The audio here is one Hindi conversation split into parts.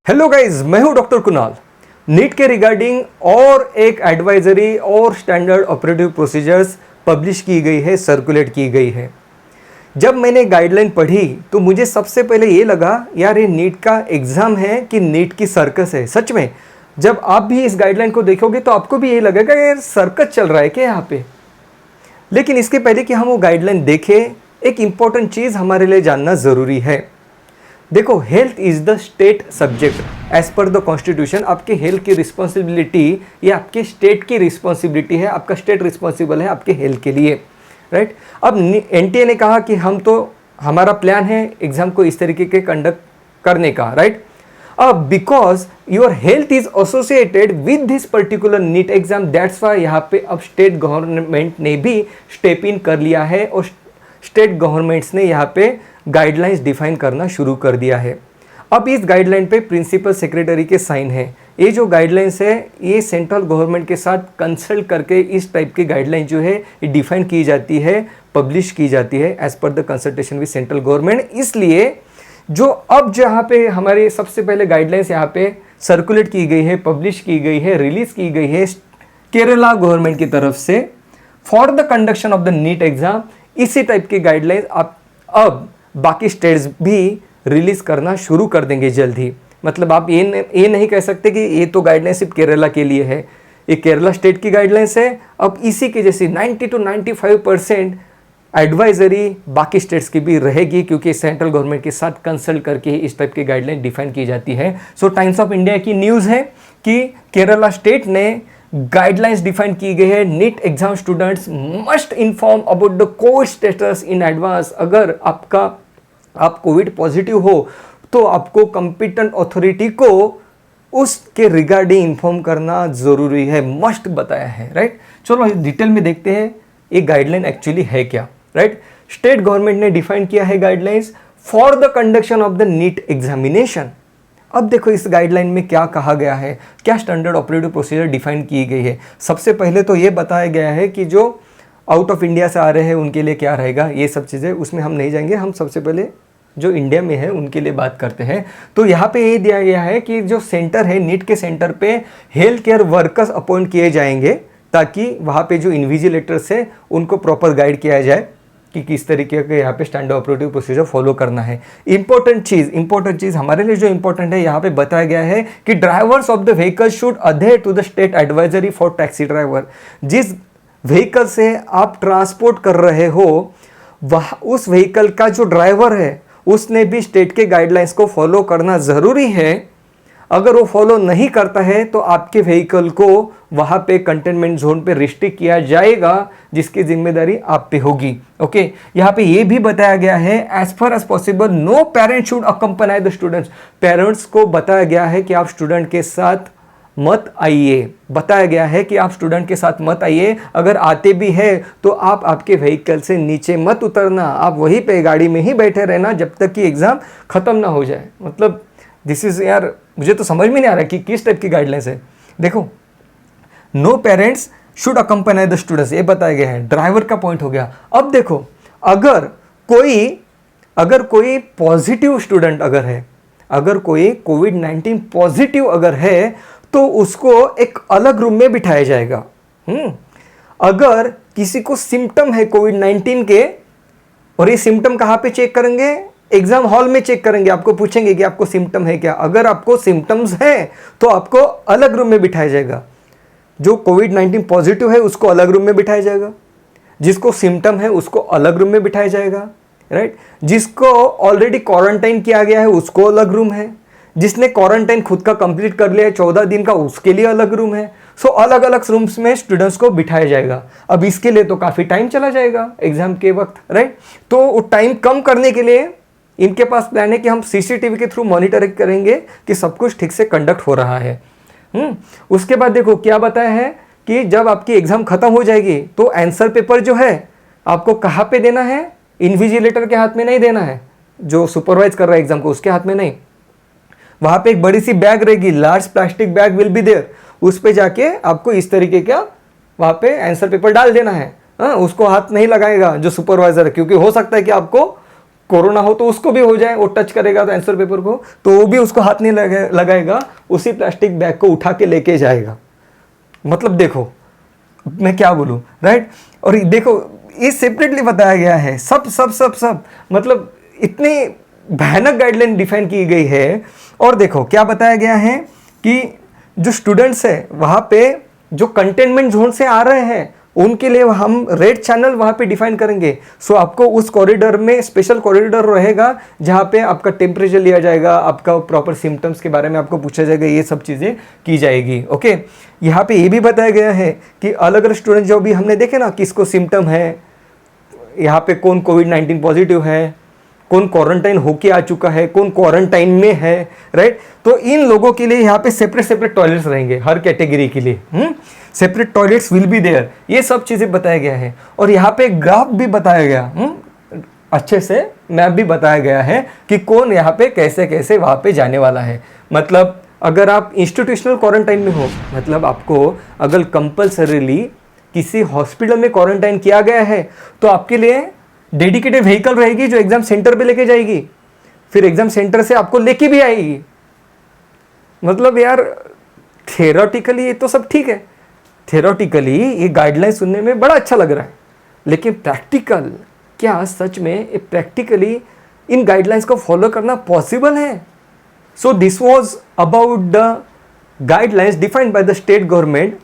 हेलो गाइज, मैं हूं डॉक्टर कुणाल। नीट के रिगार्डिंग और एक एडवाइजरी और स्टैंडर्ड ऑपरेटिव प्रोसीजर्स पब्लिश की गई है, सर्कुलेट की गई है। जब मैंने गाइडलाइन पढ़ी तो मुझे सबसे पहले ये लगा, यार ये नीट का एग्ज़ाम है कि नीट की सर्कस है। सच में जब आप भी इस गाइडलाइन को देखोगे तो आपको भी ये लगेगा यार सर्कस चल रहा है क्या यहाँ पे। लेकिन इसके पहले कि हम वो गाइडलाइन देखें, एक इम्पॉर्टेंट चीज़ हमारे लिए जानना ज़रूरी है। देखो, health is the state subject as per the constitution. आपके हेल्थ की रिस्पॉन्सिबिलिटी ये आपके स्टेट की रिस्पॉन्सिबिलिटी है। आपका स्टेट रिस्पॉन्सिबल है आपके हेल्थ के लिए, राइट। अब एनटीए ने कहा कि हमारा प्लान है एग्जाम को इस तरीके के कंडक्ट करने का, राइट। अब because your health is associated with this particular NEET exam, that's why यहाँ पे अब स्टेट गवर्नमेंट ने भी स्टेप इन कर लिया है और स्टेट गवर्नमेंट्स ने यहाँ पे गाइडलाइंस डिफाइन करना शुरू कर दिया है। अब इस गाइडलाइन पे प्रिंसिपल सेक्रेटरी के साइन है। ये जो गाइडलाइंस है ये सेंट्रल गवर्नमेंट के साथ कंसल्ट करके इस टाइप की गाइडलाइन जो है ये डिफाइन की जाती है, पब्लिश की जाती है as per the consultation with central government. इसलिए जो अब जहाँ पे हमारे सबसे पहले गाइडलाइंस यहाँ पे सर्कुलेट की गई है, पब्लिश की गई है, रिलीज की गई है केरला गवर्नमेंट की तरफ से for the conduction of the NEET exam, इसी टाइप की गाइडलाइंस आप अब बाकी स्टेट्स भी रिलीज करना शुरू कर देंगे जल्द ही। मतलब आप ये नहीं कह सकते कि ये तो गाइडलाइंस सिर्फ केरला के लिए है, ये केरला स्टेट की गाइडलाइंस है। अब इसी के जैसी 90 to 95% एडवाइजरी बाकी स्टेट्स की भी रहेगी, क्योंकि सेंट्रल गवर्नमेंट के साथ कंसल्ट करके इस टाइप की गाइडलाइन डिफाइन की जाती है। सो टाइम्स ऑफ इंडिया की न्यूज़ है कि केरला स्टेट ने गाइडलाइंस डिफाइन की गई है। NEET exam students must inform about the Covid status in advance. अगर आप कोविड पॉजिटिव हो तो आपको कंपिटेंट अथॉरिटी को उसके रिगार्डिंग इन्फॉर्म करना ज़रूरी है, मस्ट बताया है, राइट। चलो डिटेल में देखते हैं ये गाइडलाइन एक्चुअली है क्या, राइट। स्टेट गवर्नमेंट ने डिफाइन किया है guidelines for the conduction of the NEET examination. अब देखो इस गाइडलाइन में क्या कहा गया है, क्या स्टैंडर्ड ऑपरेटिव प्रोसीजर डिफाइन की गई है। सबसे पहले तो ये बताया गया है कि जो आउट ऑफ इंडिया से आ रहे हैं उनके लिए क्या रहेगा, ये सब चीज़ें उसमें हम नहीं जाएंगे। हम सबसे पहले जो इंडिया में है उनके लिए बात करते हैं। तो यहाँ पे ये दिया गया है कि जो सेंटर है नीट के सेंटर पे हेल्थ केयर वर्कर्स अपॉइंट किए जाएंगे, ताकि वहाँ पे जो इन्विजिलेटर्स है उनको प्रॉपर गाइड किया जाए कि किस तरीके का यहाँ पे स्टैंडर्ड ऑपरेटिव प्रोसीजर फॉलो करना है। इंपॉर्टेंट चीज़ हमारे लिए जो इंपॉर्टेंट है यहाँ पे बताया गया है कि drivers of the vehicle should adhere to the state advisory for taxi driver. जिस व्हीकल से आप ट्रांसपोर्ट कर रहे हो वह उस व्हीकल का जो ड्राइवर है उसने भी स्टेट के गाइडलाइंस को फॉलो करना ज़रूरी है। अगर वो फॉलो नहीं करता है तो आपके व्हीकल को वहाँ पे कंटेनमेंट जोन पे रिस्ट्रिक्ट किया जाएगा, जिसकी जिम्मेदारी आप पे होगी। ओके, यहाँ पे ये भी बताया गया है as far as possible no parent should accompany the students. Parents को बताया गया है कि आप स्टूडेंट के साथ मत आइए, बताया गया है कि आप स्टूडेंट के साथ मत आइए। अगर आते भी है तो आप आपके व्हीकल से नीचे मत उतरना, आप वहीं पे गाड़ी में ही बैठे रहना जब तक कि एग्ज़ाम ख़त्म ना हो जाए। मतलब दिस इज़ यार, मुझे तो समझ में नहीं आ रहा कि किस टाइप की गाइडलाइंस है। देखो, no parents should accompany the students, ये बताया गया है। ड्राइवर का पॉइंट हो गया। अब देखो, अगर कोई पॉजिटिव स्टूडेंट अगर कोई कोविड-19 पॉजिटिव अगर है तो उसको एक अलग रूम में बिठाया जाएगा। अगर किसी को सिम्टम है कोविड-19 के, और ये सिम्टम कहाँ पे चेक करेंगे, एग्जाम हॉल में चेक करेंगे। आपको पूछेंगे कि आपको सिम्टम है क्या। अगर आपको सिम्टम्स है तो आपको अलग रूम में बिठाया जाएगा। जो कोविड-19 पॉजिटिव है उसको अलग रूम में बिठाया जाएगा, जिसको सिम्टम है उसको अलग रूम में बिठाया जाएगा, राइट। जिसको ऑलरेडी क्वारंटाइन किया गया है उसको अलग रूम है, जिसने क्वारंटाइन खुद का कंप्लीट कर लिया है 14 दिन का उसके लिए अलग रूम है। सो अलग अलग रूम्स में स्टूडेंट्स को बिठाया जाएगा। अब इसके लिए तो काफ़ी टाइम चला जाएगा एग्जाम के वक्त, राइट। तो टाइम कम करने के लिए इनके पास प्लान है कि हम सीसीटीवी के थ्रू मॉनिटरिंग करेंगे कि सब कुछ ठीक से कंडक्ट हो रहा है। उसके बाद देखो क्या बताया है कि जब आपकी एग्जाम खत्म हो जाएगी तो आंसर पेपर जो है आपको कहाँ पे देना है, इन्विजिलेटर के हाथ में नहीं देना है, जो सुपरवाइज कर रहा है एग्जाम को उसके हाथ में नहीं। वहाँ पे एक बड़ी सी बैग रहेगी, large plastic bag will be there, उस पे जाके आपको इस तरीके का वहाँ पे आंसर पेपर डाल देना है। उसको हाथ नहीं लगाएगा जो सुपरवाइजर है, क्योंकि हो सकता है कि आपको कोरोना हो तो उसको भी हो जाए, वो टच करेगा तो आंसर पेपर को तो वो भी उसको हाथ नहीं लगाएगा, उसी प्लास्टिक बैग को उठा के लेके जाएगा। मतलब देखो मैं क्या बोलूँ, राइट। और देखो ये सेपरेटली बताया गया है, सब सब सब सब मतलब इतनी भयानक गाइडलाइन डिफाइन की गई है। और देखो क्या बताया गया है कि जो स्टूडेंट्स है वहाँ पे जो कंटेनमेंट जोन से आ रहे हैं उनके लिए हम रेड चैनल वहाँ पे डिफाइन करेंगे। सो आपको उस कॉरिडोर में स्पेशल कॉरिडोर रहेगा जहाँ पे आपका टेम्परेचर लिया जाएगा, आपका प्रॉपर सिम्टम्स के बारे में आपको पूछा जाएगा, ये सब चीज़ें की जाएगी। ओके, यहाँ पे ये भी बताया गया है कि अलग अलग स्टूडेंट जो भी हमने देखे ना किसको सिम्टम है, यहाँ पे कौन कोविड-19 पॉजिटिव है, कौन क्वारंटाइन होके आ चुका है, कौन क्वारंटाइन में है, राइट। तो इन लोगों के लिए यहाँ पे सेपरेट सेपरेट टॉयलेट्स रहेंगे हर कैटेगरी के लिए, separate toilets will be there. ये सब चीज़ें बताया गया है। और यहाँ पे ग्राफ भी बताया गया, अच्छे से मैप भी बताया गया है कि कौन यहाँ पे कैसे कैसे वहाँ पे जाने वाला है। मतलब अगर आप इंस्टीट्यूशनल क्वारंटाइन में हो, मतलब आपको अगर कंपल्सरीली किसी हॉस्पिटल में क्वारंटाइन किया गया है तो आपके लिए डेडिकेटेड व्हीकल रहेगी जो एग्जाम सेंटर पे लेके जाएगी, फिर एग्जाम सेंटर से आपको लेके भी आएगी। मतलब यार थियोरेटिकली ये तो सब ठीक है, थियोरेटिकली ये गाइडलाइन सुनने में बड़ा अच्छा लग रहा है, लेकिन प्रैक्टिकल क्या सच में प्रैक्टिकली इन गाइडलाइंस को फॉलो करना पॉसिबल है? So this was about the guidelines defined by the state government.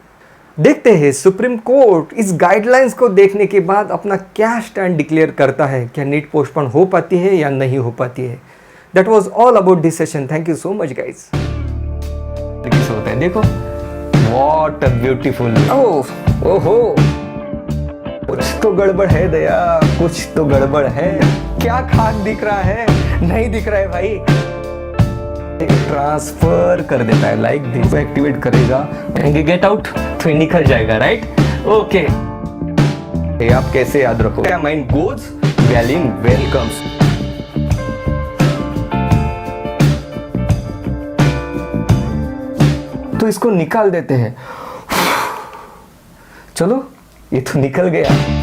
देखते हैं सुप्रीम कोर्ट इस गाइडलाइंस को देखने के बाद अपना क्या स्टैंड डिक्लेयर करता है, क्या नीट पोस्टपोन हो पाती है या नहीं हो पाती है। That was all about this session. Thank you so much guys. होता है देखो, व्हाट अ ब्यूटीफुल, ओहो कुछ तो गड़बड़ है दया, कुछ तो गड़बड़ है। क्या खाक दिख रहा है? नहीं दिख रहा है भाई। ट्रांसफर कर देता है, लाइक दिस एक्टिवेट करेगा, गेट आउट तो निकल जाएगा, राइट। ओके, आप कैसे याद रखो, माइंड गोज वेलिंग वेलकम्स। तो इसको निकाल देते हैं। चलो ये तो निकल गया।